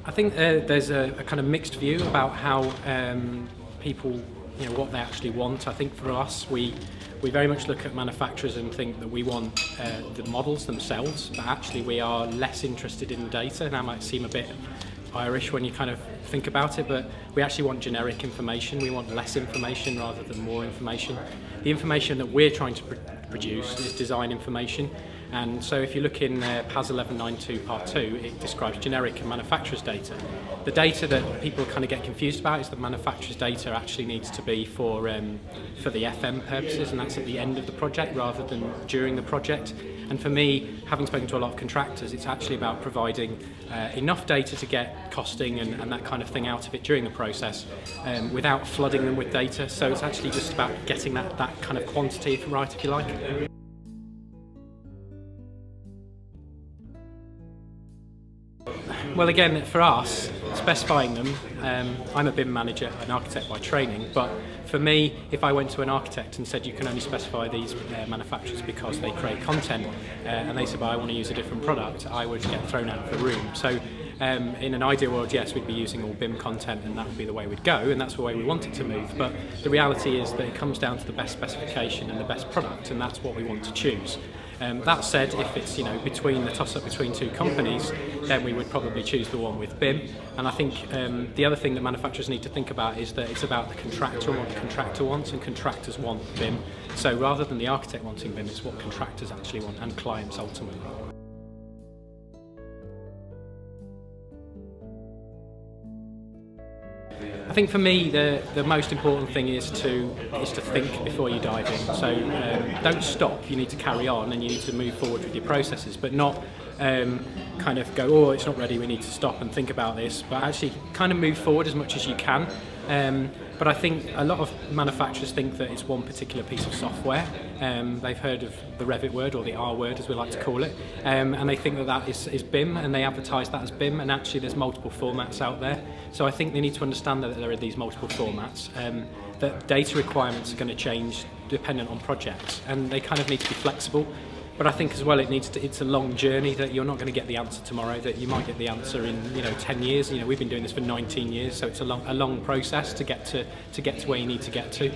I think there's a kind of mixed view about how people, what they actually want. I think for us, we very much look at manufacturers and think that we want the models themselves, but actually we are less interested in data. Now, it might seem a bit Irish when you kind of think about it, but we actually want generic information. We want less information rather than more information. The information that we're trying to produce is design information. And so if you look in PAS 1192 Part 2, it describes generic and manufacturer's data. The data that people kind of get confused about is that manufacturer's data actually needs to be for the FM purposes, and that's at the end of the project rather than during the project. And for me, having spoken to a lot of contractors, it's actually about providing enough data to get costing and that kind of thing out of it during the process without flooding them with data. So it's actually just about getting that kind of quantity right, if you like. Well, again, for us, specifying them, I'm a BIM manager, an architect by training, but for me, if I went to an architect and said you can only specify these manufacturers because they create content, and they said, well, I want to use a different product, I would get thrown out of the room. So in an ideal world, yes, we'd be using all BIM content and that would be the way we'd go, and that's the way we want it to move. But the reality is that it comes down to the best specification and the best product, and that's what we want to choose. That said, if it's between the toss-up between two companies, then we would probably choose the one with BIM. And I think the other thing that manufacturers need to think about is that it's about the contractor and what the contractor wants, and contractors want BIM. So rather than the architect wanting BIM, it's what contractors actually want, and clients ultimately. I think for me the most important thing is to think before you dive in. So don't stop. You need to carry on and you need to move forward with your processes, but not kind of go, oh, it's not ready, we need to stop and think about this, but actually kind of move forward as much as you can. But I think a lot of manufacturers think that it's one particular piece of software. They've heard of the Revit word, or the R word as we like to call it, and they think that is BIM, and they advertise that as BIM, and actually there's multiple formats out there. So I think they need to understand that there are these multiple formats, that data requirements are going to change dependent on projects, and they kind of need to be flexible. But I think as well it's a long journey, that you're not going to get the answer tomorrow, that you might get the answer in 10 years. We've been doing this for 19 years, so it's a long process to get to where you need to get to.